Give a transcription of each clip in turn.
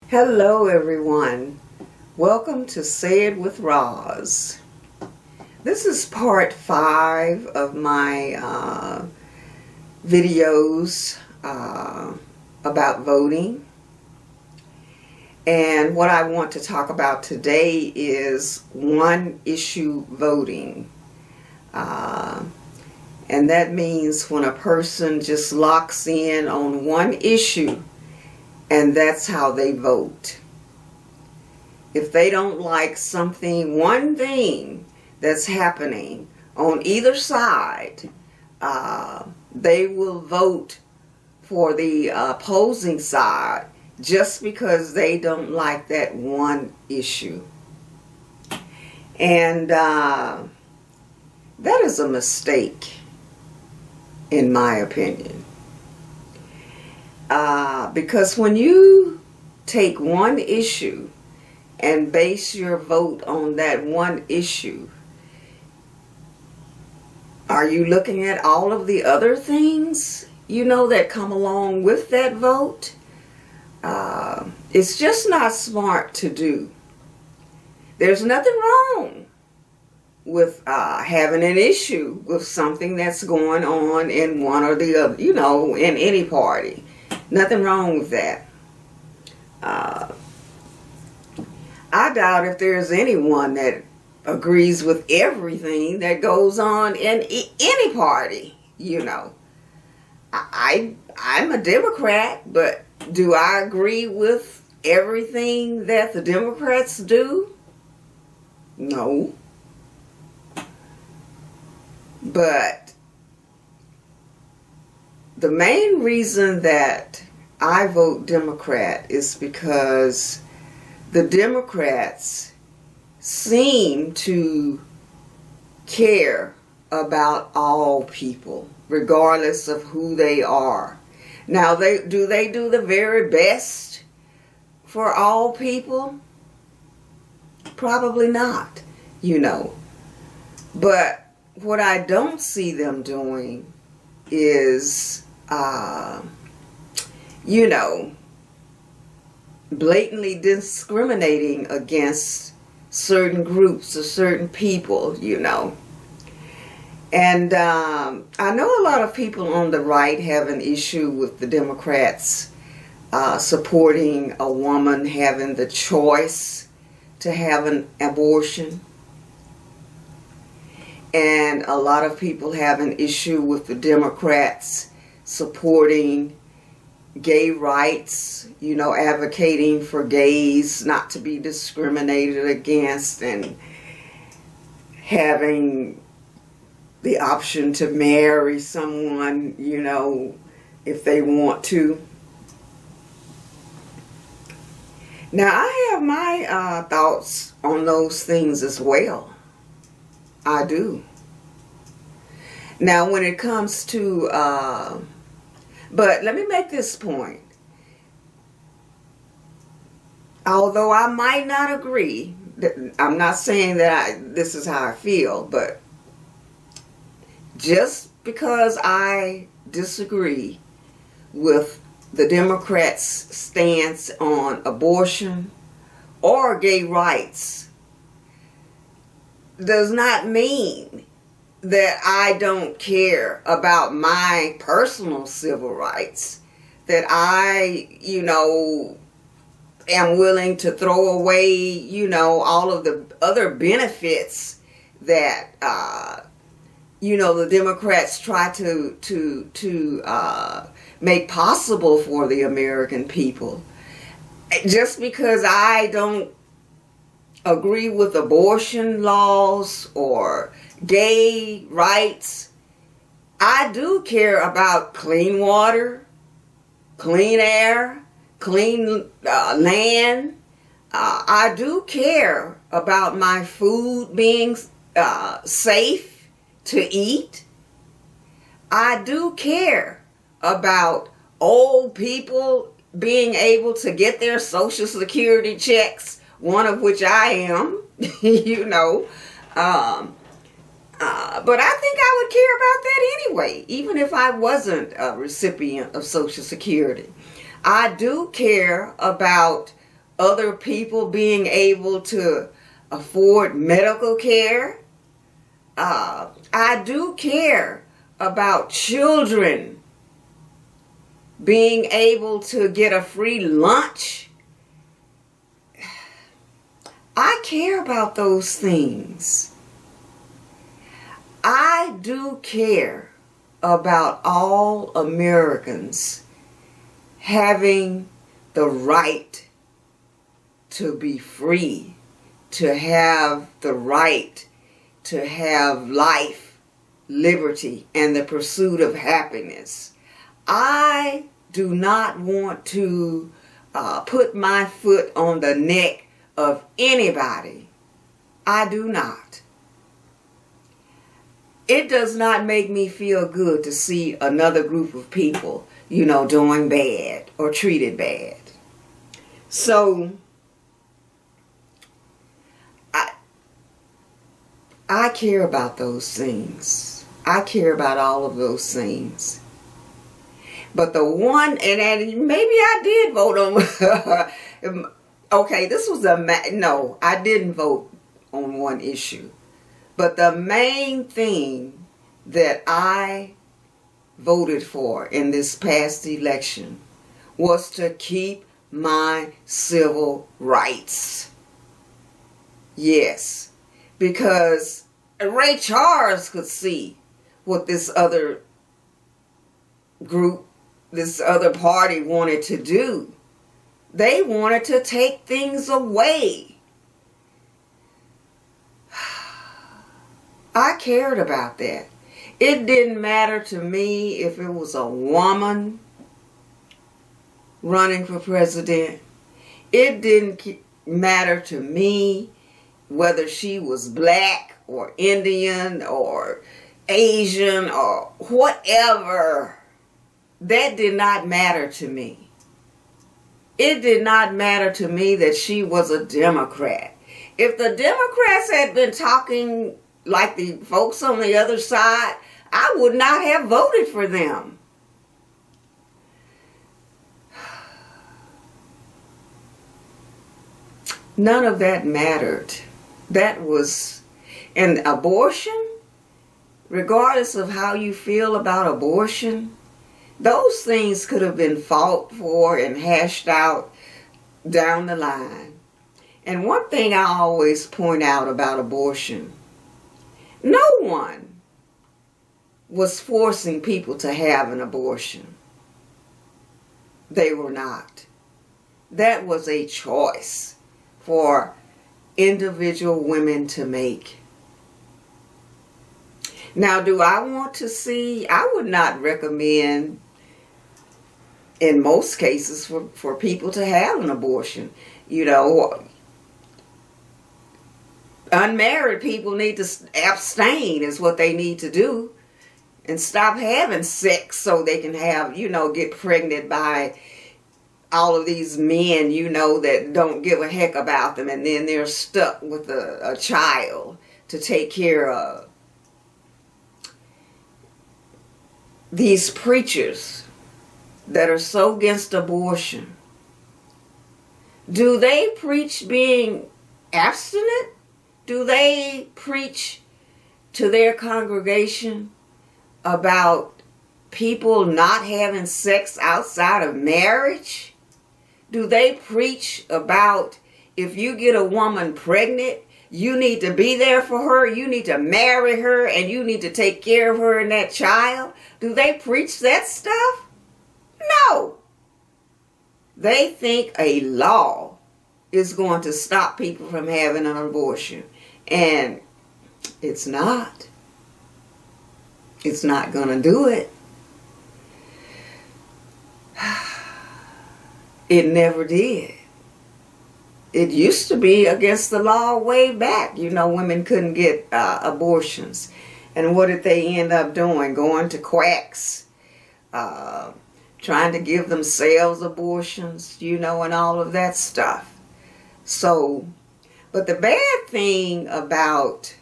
Hello everyone. Welcome to Say It with Roz. This is part 5 of my videos about voting. And what I want to talk about today is one issue voting. And that means when a person just locks in on one issue and that's how they vote. If they don't like something, one thing that's happening on either side, they will vote for the opposing side just because they don't like that one issue. And that is a mistake, in my opinion. Because when you take one issue and base your vote on that one issue, are you looking at all of the other things, that come along with that vote? It's just not smart to do. There's nothing wrong with having an issue with something that's going on in one or the other, in any party. Nothing wrong with that. I doubt if there's anyone that agrees with everything that goes on in any party, I'm a Democrat, but do I agree with everything that the Democrats do? No. But the main reason that I vote Democrat is because the Democrats seem to care about all people, regardless of who they are. Now, do they do the very best for all people? Probably not, But what I don't see them doing is, blatantly discriminating against certain groups or certain people, And I know a lot of people on the right have an issue with the Democrats supporting a woman having the choice to have an abortion. And a lot of people have an issue with the Democrats supporting gay rights, advocating for gays not to be discriminated against and having the option to marry someone, if they want to. Now, I have my thoughts on those things as well. I do. Now, when it comes to, but let me make this point. Although I might not agree, I'm not saying that this is how I feel, but just because I disagree with the Democrats' stance on abortion or gay rights does not mean that I don't care about my personal civil rights, that I, am willing to throw away, all of the other benefits that, the Democrats try to make possible for the American people. Just because I don't agree with abortion laws or gay rights, I do care about clean water, clean air, clean land. I do care about my food being safe to eat. I do care about old people being able to get their Social Security checks, one of which I am, But I think I would care about that anyway, even if I wasn't a recipient of Social Security. I do care about other people being able to afford medical care. I do care about children being able to get a free lunch. I care about those things. I do care about all Americans having the right to be free, to have the right to have life, liberty, and the pursuit of happiness. I do not want to put my foot on the neck of anybody. I do not. It does not make me feel good to see another group of people, doing bad or treated bad. So, I care about those things. I care about all of those things. But the one, and maybe I did vote on, okay, this was no, I didn't vote on one issue. But the main thing that I voted for in this past election was to keep my civil rights. Yes, because Ray Charles could see what this other group, this other party wanted to do. They wanted to take things away. I cared about that. It didn't matter to me if it was a woman running for president. It didn't matter to me whether she was black or Indian or Asian or whatever. That did not matter to me. It did not matter to me that she was a Democrat. If the Democrats had been talking like the folks on the other side, I would not have voted for them. None of that mattered. That was an abortion, regardless of how you feel about abortion. Those things could have been fought for and hashed out down the line. And one thing I always point out about abortion, no one was forcing people to have an abortion. They were not. That was a choice for individual women to make. Now, do I want to see? I would not recommend, in most cases, for people to have an abortion. Unmarried people need to abstain is what they need to do, and stop having sex so they can have, get pregnant by all of these men, that don't give a heck about them, and then they're stuck with a child to take care of. These preachers that are so against abortion, do they preach being abstinent? Do they preach to their congregation about people not having sex outside of marriage? Do they preach about if you get a woman pregnant, you need to be there for her, you need to marry her, and you need to take care of her and that child? Do they preach that stuff? No. They think a law is going to stop people from having an abortion. And it's not. It's not going to do it. It never did. It used to be against the law way back. Women couldn't get abortions. And what did they end up doing? Going to quacks, trying to give themselves abortions, and all of that stuff. So, but the bad thing about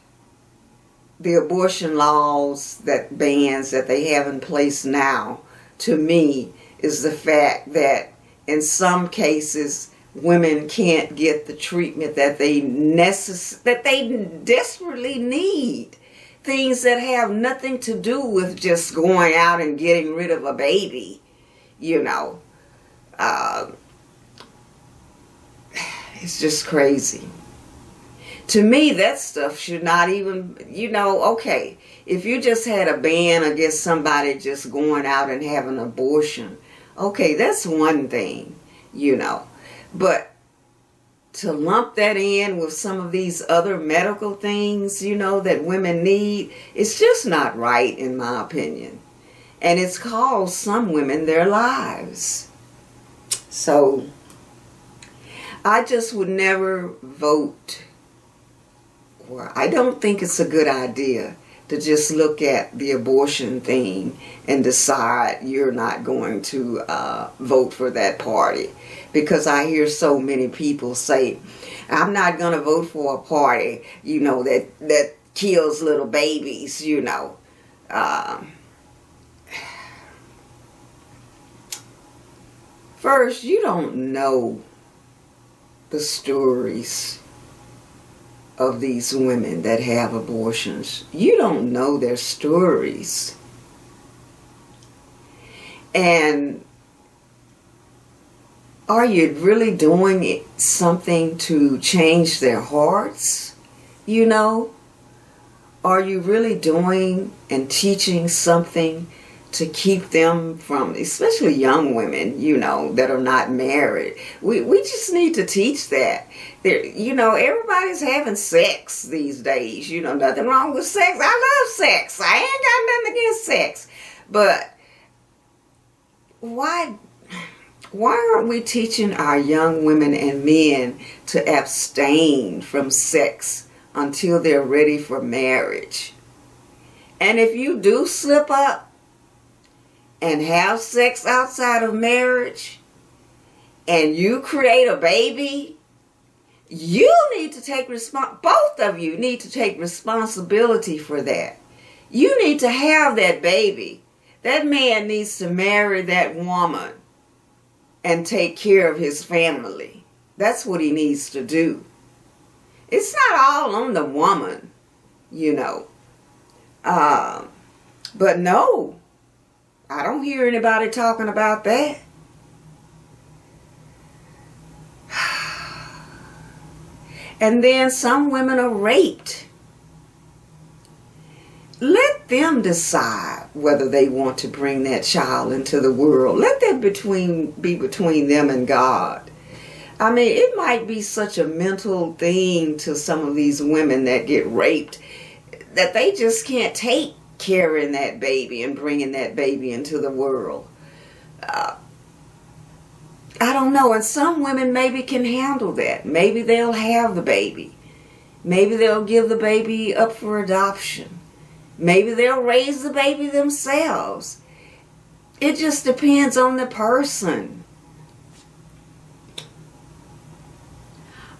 the abortion laws, bans that they have in place now, to me, is the fact that in some cases, women can't get the treatment that they desperately need. Things that have nothing to do with just going out and getting rid of a baby, you know. It's just crazy. To me, that stuff should not even, okay, if you just had a ban against somebody just going out and having an abortion, okay, that's one thing, But to lump that in with some of these other medical things, that women need, it's just not right, in my opinion. And it's cost some women their lives. So, I just would never vote. Or I don't think it's a good idea to just look at the abortion thing and decide you're not going to vote for that party. Because I hear so many people say, I'm not going to vote for a party, that kills little babies, First, you don't know the stories of these women that have abortions. You don't know their stories. And are you really doing something to change their hearts? Are you really doing and teaching something to keep them from, especially young women, that are not married? We just need to teach that. Everybody's having sex these days. Nothing wrong with sex. I love sex. I ain't got nothing against sex. But why aren't we teaching our young women and men to abstain from sex until they're ready for marriage? And if you do slip up and have sex outside of marriage, and you create a baby, you need to take both of you need to take responsibility for that. You need to have that baby. That man needs to marry that woman and take care of his family. That's what he needs to do. It's not all on the woman, But no, I don't hear anybody talking about that. And then some women are raped. Let them decide whether they want to bring that child into the world. Let that be between them and God. I mean, it might be such a mental thing to some of these women that get raped that they just can't take carrying that baby and bringing that baby into the world. I don't know. And some women maybe can handle that. Maybe they'll have the baby. Maybe they'll give the baby up for adoption. Maybe they'll raise the baby themselves. It just depends on the person.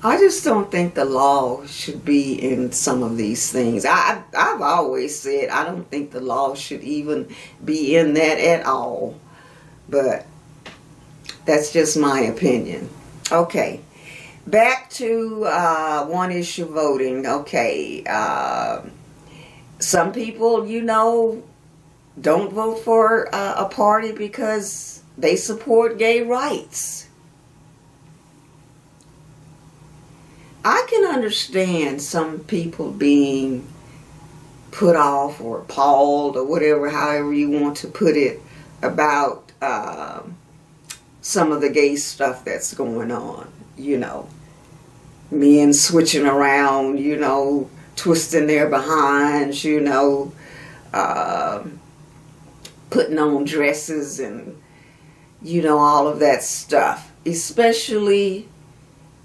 I just don't think the law should be in some of these things. I've always said I don't think the law should even be in that at all. But that's just my opinion. Okay. Back to one issue voting. Okay. Some people, don't vote for a party because they support gay rights. I can understand some people being put off or appalled or whatever, however you want to put it, about some of the gay stuff that's going on, men switching around, twisting their behinds, putting on dresses and, all of that stuff. Especially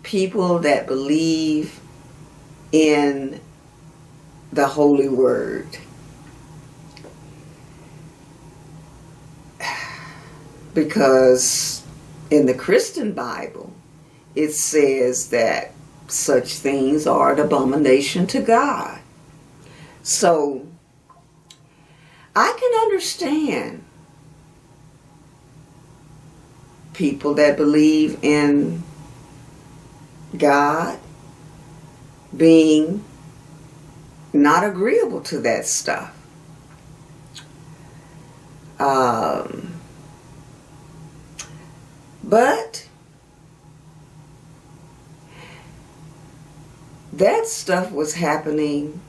people that believe in the Holy Word. Because in the Christian Bible, it says that such things are an abomination to God. So, I can understand people that believe in God being not agreeable to that stuff. But that stuff was happening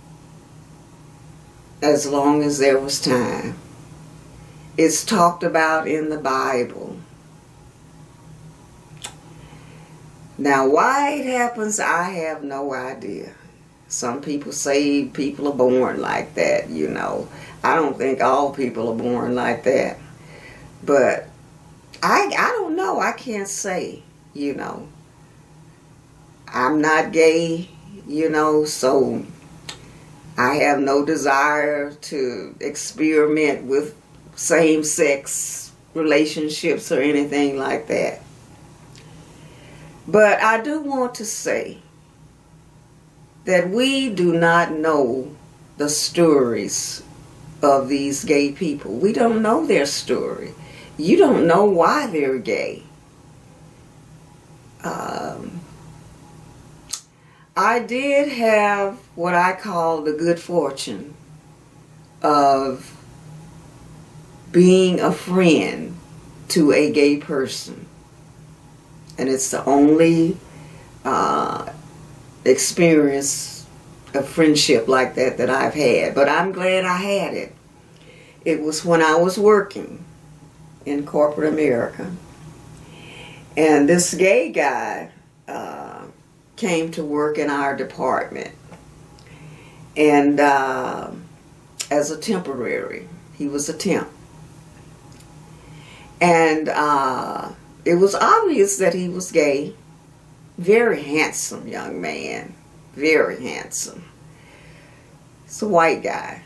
as long as there was time. It's talked about in the Bible. Now, why it happens, I have no idea. Some people say people are born like that, you know. I don't think all people are born like that. But I don't know. I can't say, you know. I'm not gay, you know, so I have no desire to experiment with same-sex relationships or anything like that. But I do want to say that we do not know the stories of these gay people. We don't know their story. You don't know why they're gay. I did have what I call the good fortune of being a friend to a gay person. And it's the only experience of friendship like that I've had. But I'm glad I had it. It was when I was working in corporate America. And this gay guy came to work in our department. And as a temporary. He was a temp. And it was obvious that he was gay. Very handsome young man. Very handsome. He's a white guy.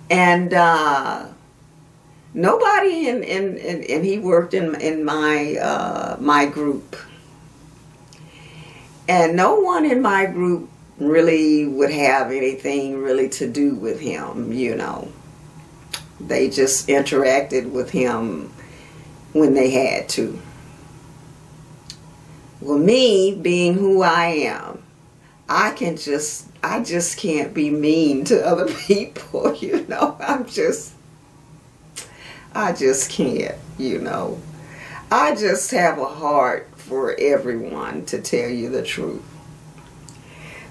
And nobody and he worked in my my group. And no one in my group really would have anything really to do with him, you know. They just interacted with him when they had to. Well, me being who I am, I just can't be mean to other people, you know. I just can't, you know. I just have a heart for everyone, to tell you the truth.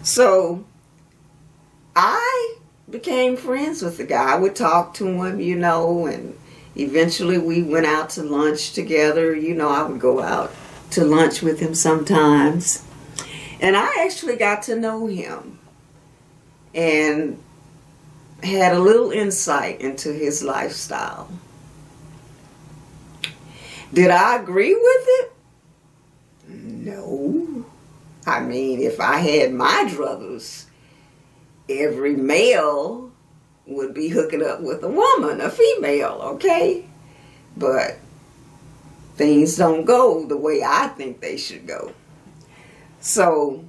So I became friends with the guy. I would talk to him, you know, and eventually we went out to lunch together. You know, I would go out to lunch with him sometimes. And I actually got to know him and had a little insight into his lifestyle. Did I agree with it? No. I mean, if I had my druthers, every male would be hooking up with a woman, a female, okay? But things don't go the way I think they should go. So,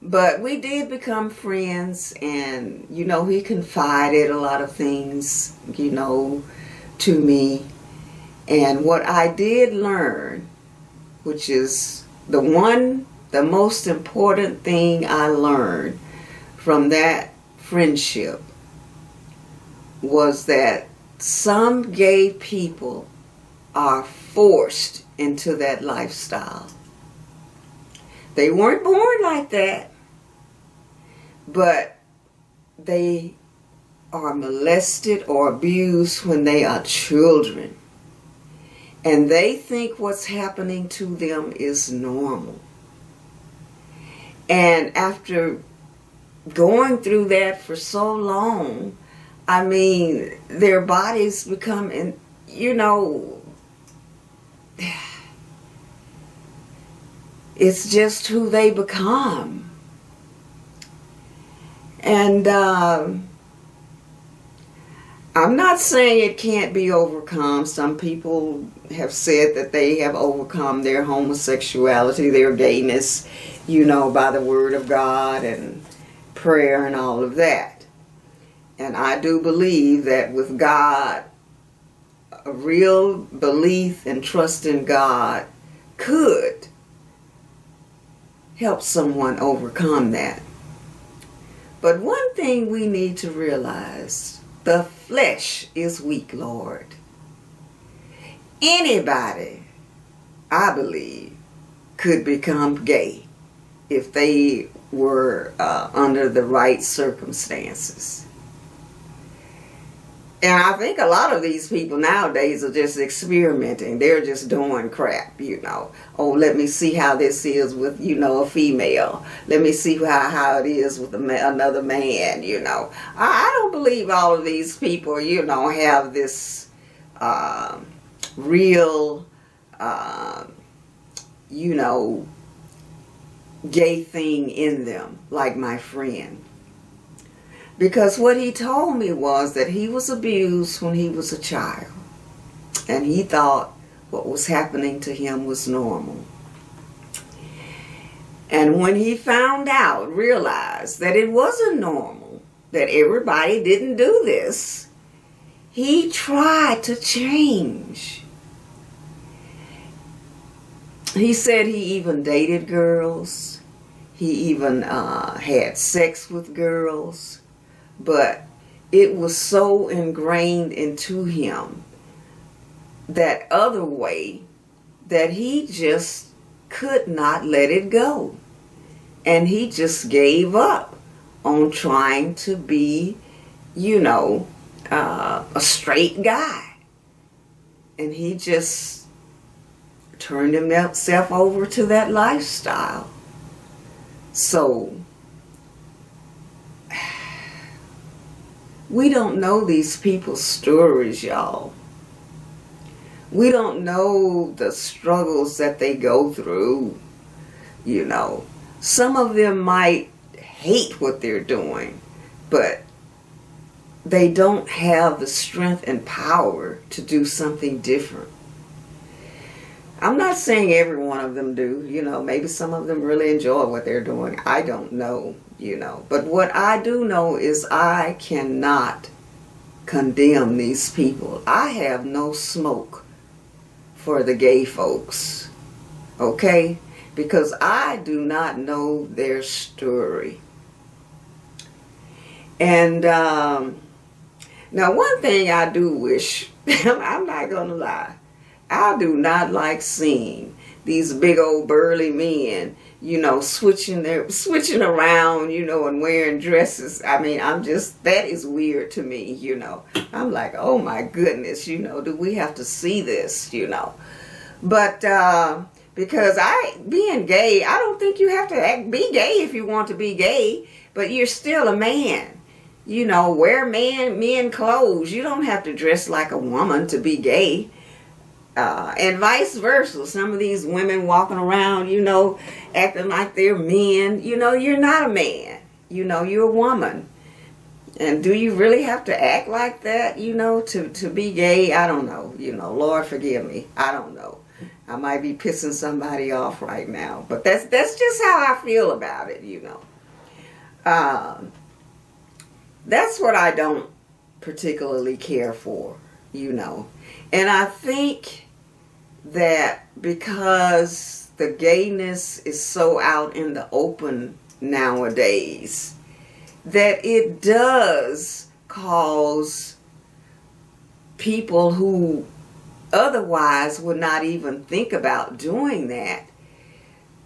but we did become friends, and, you know, he confided a lot of things, you know, to me. And what I did learn, which is the most important thing I learned from that friendship, was that some gay people are forced into that lifestyle. They weren't born like that, but they are molested or abused when they are children. And they think what's happening to them is normal. And after going through that for so long, I mean, their bodies become, you know, it's just who they become. And I'm not saying it can't be overcome. Some people have said that they have overcome their homosexuality, their gayness, you know, by the word of God and prayer and all of that. And I do believe that with God, a real belief and trust in God could help someone overcome that. But one thing we need to realize, the flesh is weak, Lord. Anybody, I believe, could become gay if they were under the right circumstances. And I think a lot of these people nowadays are just experimenting. They're just doing crap, Oh, let me see how this is with, a female. Let me see how it is with another man, I don't believe all of these people, have this real, gay thing in them, like my friend. Because what he told me was that he was abused when he was a child. And he thought what was happening to him was normal. And when he found out, realized that it wasn't normal, that everybody didn't do this, he tried to change. He said he even dated girls. He even had sex with girls. But it was so ingrained into him, that other way, that he just could not let it go. And he just gave up on trying to be, a straight guy. And he just turned himself over to that lifestyle. So, we don't know these people's stories, y'all. We don't know the struggles that they go through, Some of them might hate what they're doing, but they don't have the strength and power to do something different. I'm not saying every one of them do, maybe some of them really enjoy what they're doing. I don't know, But what I do know is I cannot condemn these people. I have no smoke for the gay folks, okay? Because I do not know their story. And now one thing I do wish, I'm not going to lie, I do not like seeing these big old burly men, switching around, and wearing dresses. I mean, that is weird to me, I'm like, oh my goodness, do we have to see this, But because being gay, I don't think you have to be gay if you want to be gay, but you're still a man. Wear men clothes. You don't have to dress like a woman to be gay. And vice versa. Some of these women walking around, acting like they're men. You're not a man. You're a woman. And do you really have to act like that, to be gay? I don't know. Lord forgive me. I don't know. I might be pissing somebody off right now. But that's just how I feel about it, That's what I don't particularly care for, And I think that because the gayness is so out in the open nowadays, that it does cause people who otherwise would not even think about doing that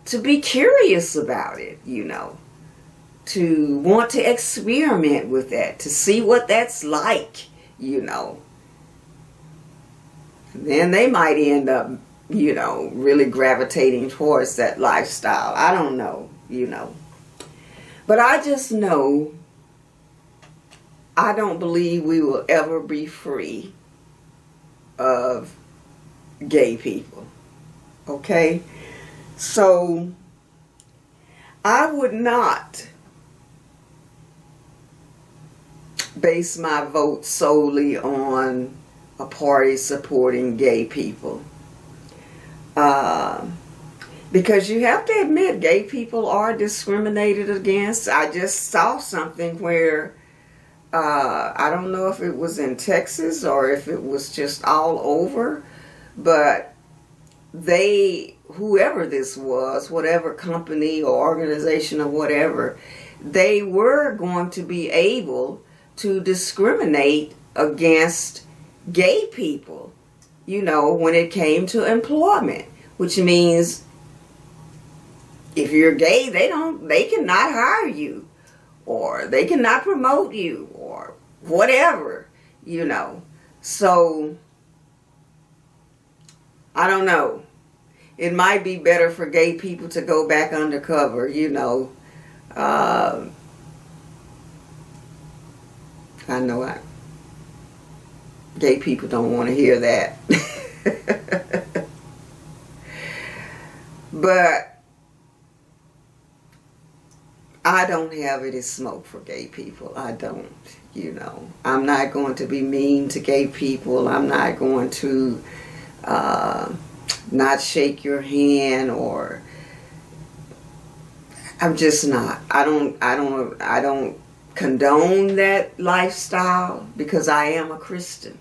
to be curious about it, to want to experiment with that, to see what that's like, Then they might end up, really gravitating towards that lifestyle. I don't know, But I just know I don't believe we will ever be free of gay people. Okay? So, I would not base my vote solely on a party supporting gay people. Because you have to admit, gay people are discriminated against. I just saw something where, I don't know if it was in Texas or if it was just all over, but they whoever this was, whatever company or organization or whatever, they were going to be able to discriminate against gay people, when it came to employment, which means if you're gay, they cannot hire you, or they cannot promote you, or whatever, So, I don't know. It might be better for gay people to go back undercover, I know gay people don't want to hear that. But I don't have any smoke for gay people. I don't, I'm not going to be mean to gay people. I'm not going to not shake your hand, or I'm just not. I don't condone that lifestyle, because I am a Christian.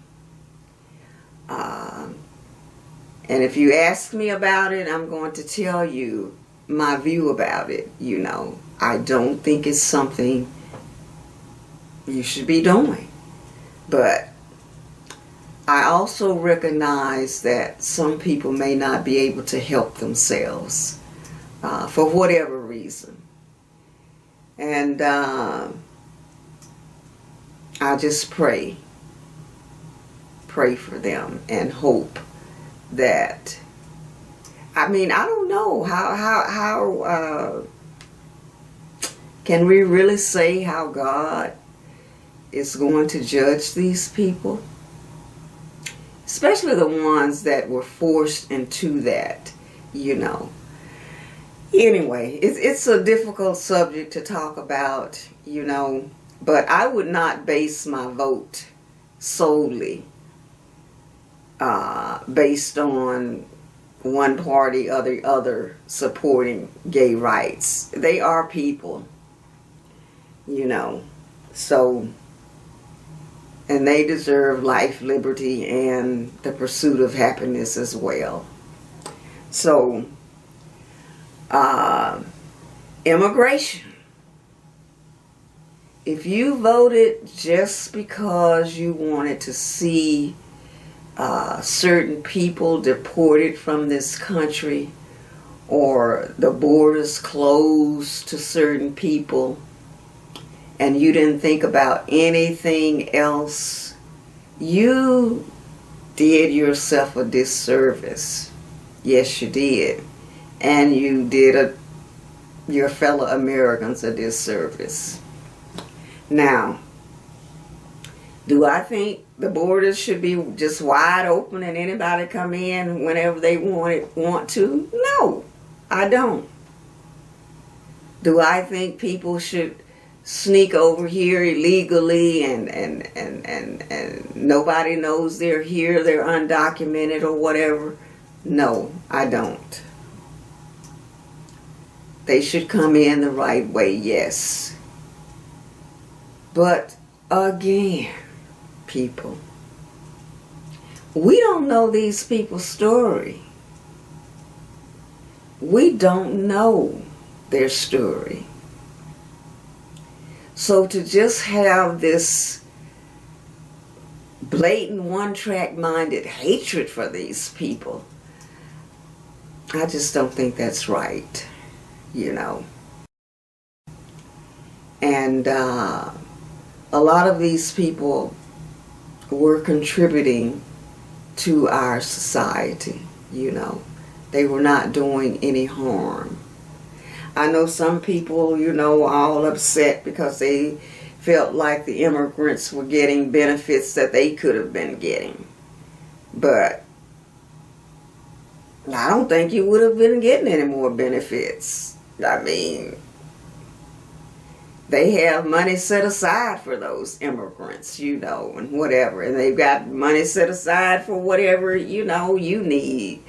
And if you ask me about it, I'm going to tell you my view about it. I don't think it's something you should be doing. But I also recognize that some people may not be able to help themselves for whatever reason. And I just pray for them and hope that, I don't know how can we really say how God is going to judge these people, especially the ones that were forced into that, Anyway, it's a difficult subject to talk about, but I would not base my vote solely based on one party or the other supporting gay rights. They are people, so, and they deserve life, liberty, and the pursuit of happiness as well. So, immigration. If you voted just because you wanted to see certain people deported from this country, or the borders closed to certain people, and you didn't think about anything else, you did yourself a disservice. Yes, you did. And you did your fellow Americans a disservice. Now, do I think the borders should be just wide open and anybody come in whenever they want to? No, I don't. Do I think people should sneak over here illegally and nobody knows they're here, they're undocumented or whatever? No, I don't. They should come in the right way, yes. But again, people, we don't know these people's story. We don't know their story. So to just have this blatant one-track minded hatred for these people, I just don't think that's right, And a lot of these people were contributing to our society, They were not doing any harm. I know some people, all upset because they felt like the immigrants were getting benefits that they could have been getting. But I don't think you would have been getting any more benefits. They have money set aside for those immigrants, and whatever. And they've got money set aside for whatever, you need.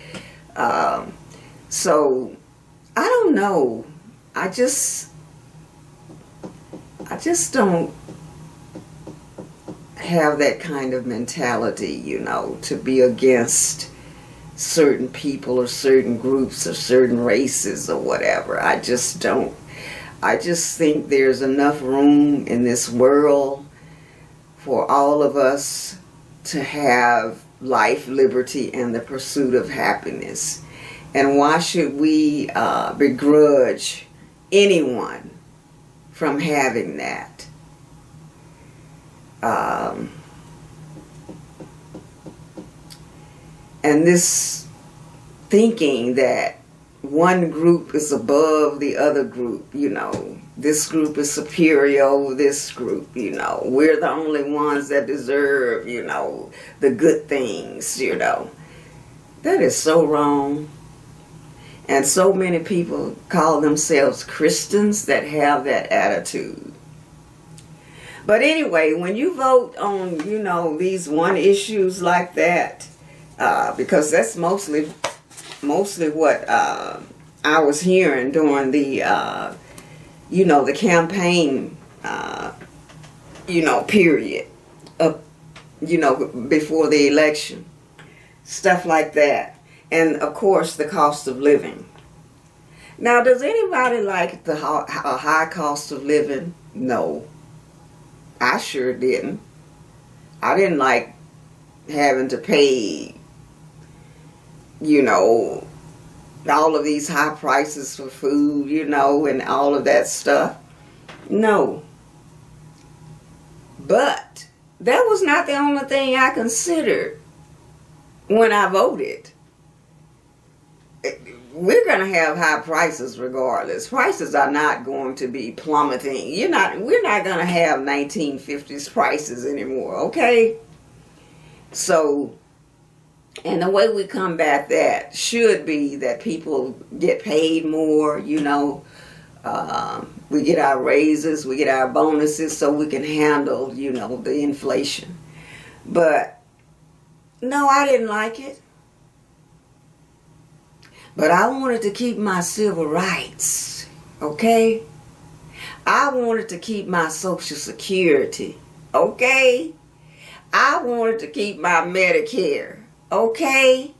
So, I don't know. I just don't have that kind of mentality, to be against certain people or certain groups or certain races or whatever. I just don't. I just think there's enough room in this world for all of us to have life, liberty, and the pursuit of happiness. And why should we begrudge anyone from having that? And this thinking that one group is above the other group, this group is superior over this group, we're the only ones that deserve, the good things, That is so wrong. And so many people call themselves Christians that have that attitude. But anyway, when you vote on, these one issues like that, because that's mostly what I was hearing during the, the campaign, period of, before the election, stuff like that. And of course, the cost of living. Now, does anybody like a high cost of living? No. I sure didn't. I didn't like having to pay, all of these high prices for food, and all of that stuff. No. But that was not the only thing I considered when I voted. We're going to have high prices regardless. Prices are not going to be plummeting. We're not going to have 1950s prices anymore, okay? So, and the way we combat that should be that people get paid more, we get our raises, we get our bonuses so we can handle, the inflation. But, no, I didn't like it. But I wanted to keep my civil rights, okay? I wanted to keep my Social Security, okay? I wanted to keep my Medicare, okay?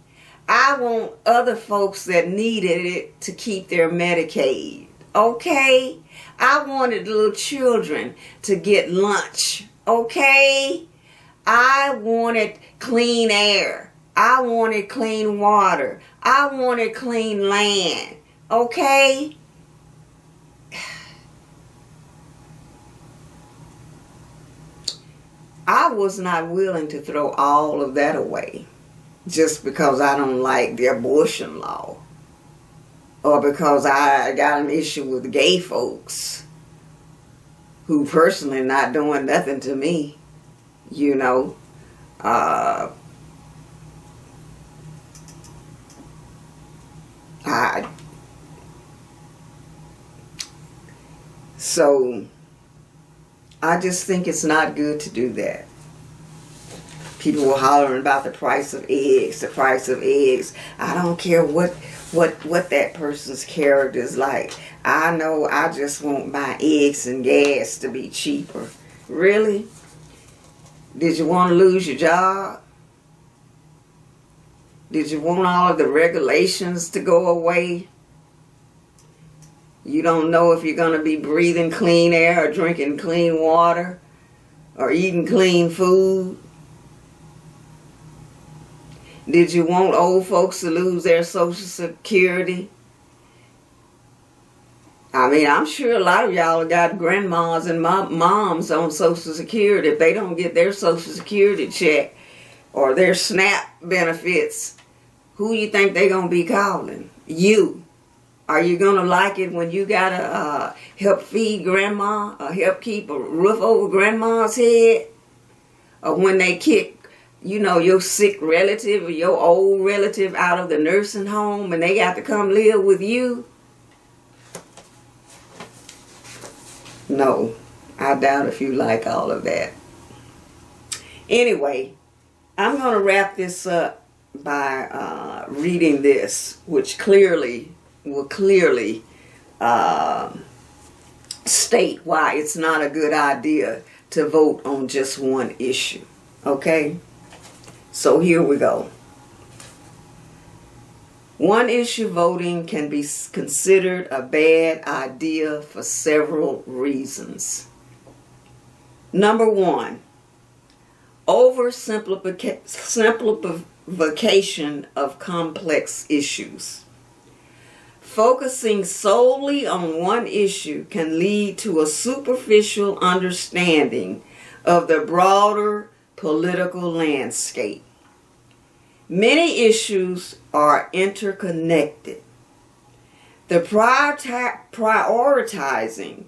I want other folks that needed it to keep their Medicaid, okay? I wanted little children to get lunch, okay? I wanted clean air. I wanted clean water. I wanted clean land. Okay? I was not willing to throw all of that away just because I don't like the abortion law or because I got an issue with gay folks who personally not doing nothing to me, So I just think it's not good to do that. People were hollering about the price of eggs, the price of eggs. I don't care what that person's character is like. I know I just want my eggs and gas to be cheaper. Really? Did you want to lose your job? Did you want all of the regulations to go away? You don't know if you're going to be breathing clean air or drinking clean water or eating clean food. Did you want old folks to lose their Social Security? I mean, I'm sure a lot of y'all have got grandmas and moms on Social Security. If they don't get their Social Security check or their SNAP benefits, who you think they're going to be calling? You. Are you going to like it when you got to help feed grandma or help keep a roof over grandma's head? Or when they kick, your sick relative or your old relative out of the nursing home and they got to come live with you? No, I doubt if you like all of that. Anyway, I'm going to wrap this up by reading this, which will clearly state why it's not a good idea to vote on just one issue. Okay? So here we go. One issue voting can be considered a bad idea for several reasons. Number one, oversimplification of complex issues. Focusing solely on one issue can lead to a superficial understanding of the broader political landscape. Many issues are interconnected. The prioritizing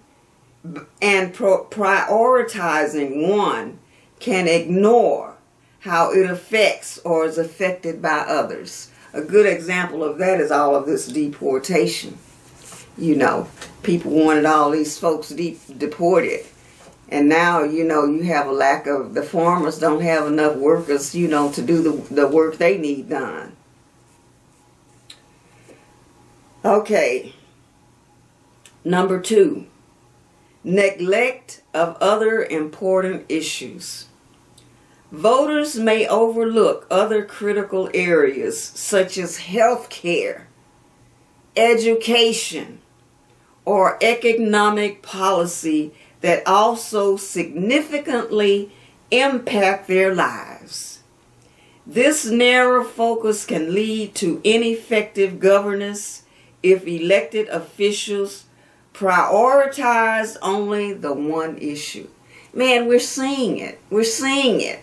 one can ignore how it affects or is affected by others. A good example of that is all of this deportation. You know, people wanted all these folks deported. And now, you know, you have a lack of, the farmers don't have enough workers, you know, to do the work they need done. Okay. Number two, neglect of other important issues. Voters may overlook other critical areas such as health care, education, or economic policy that also significantly impact their lives. This narrow focus can lead to ineffective governance if elected officials prioritize only the one issue. Man, we're seeing it. We're seeing it.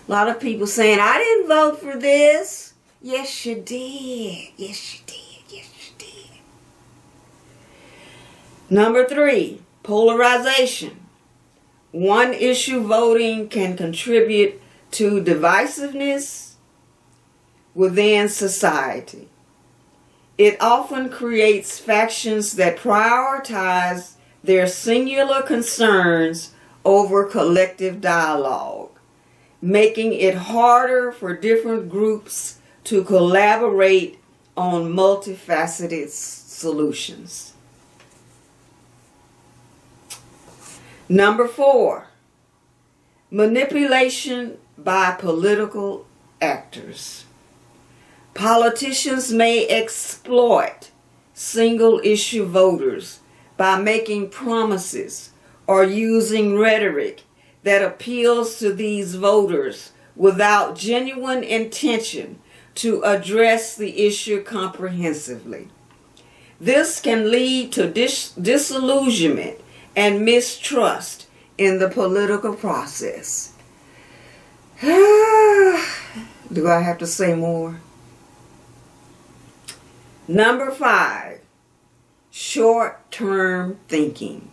A lot of people saying, I didn't vote for this. Yes, you did. Yes, you did. Yes, you did. Number three, polarization. One issue voting can contribute to divisiveness within society. It often creates factions that prioritize their singular concerns over collective dialogue, making it harder for different groups to collaborate on multifaceted solutions. Number four, manipulation by political actors. Politicians may exploit single-issue voters by making promises or using rhetoric that appeals to these voters without genuine intention to address the issue comprehensively. This can lead to disillusionment and mistrust in the political process. Do I have to say more? Number five, short-term thinking.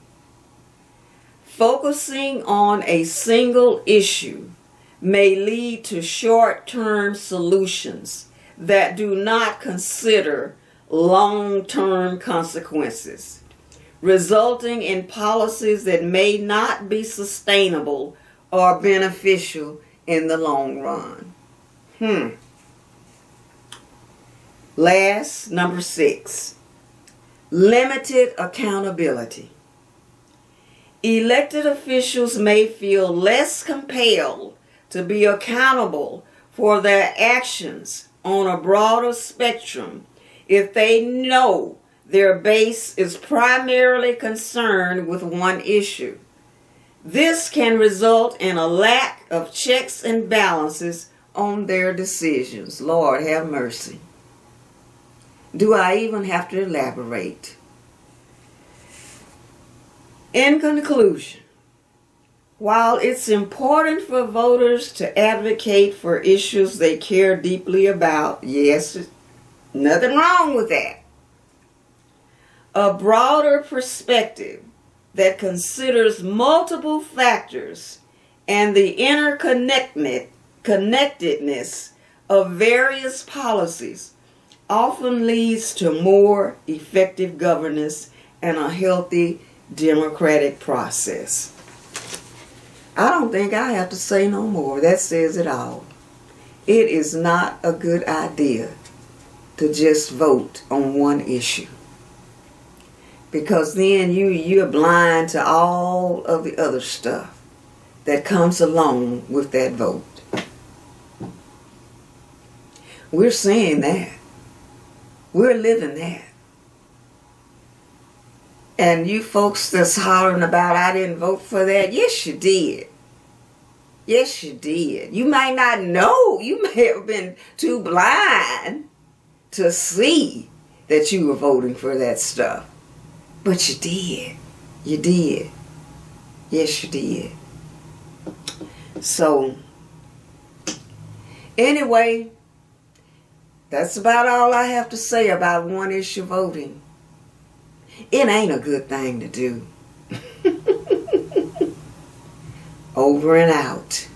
Focusing on a single issue may lead to short-term solutions that do not consider long-term consequences, resulting in policies that may not be sustainable or beneficial in the long run. Last, number six, limited accountability. Elected officials may feel less compelled to be accountable for their actions on a broader spectrum if they know their base is primarily concerned with one issue. This can result in a lack of checks and balances on their decisions. Lord have mercy. Do I even have to elaborate? In conclusion, while it's important for voters to advocate for issues they care deeply about, yes, nothing wrong with that. A broader perspective that considers multiple factors and the interconnectedness of various policies often leads to more effective governance and a healthy democratic process. I don't think I have to say no more. That says it all. It is not a good idea to just vote on one issue, because then you're blind to all of the other stuff that comes along with that vote. We're seeing that. We're living that. And you folks that's hollering about, I didn't vote for that. Yes, you did. Yes, you did. You might not know. You may have been too blind to see that you were voting for that stuff. But you did. You did. Yes, you did. So, anyway, that's about all I have to say about one issue voting. It ain't a good thing to do. Over and out.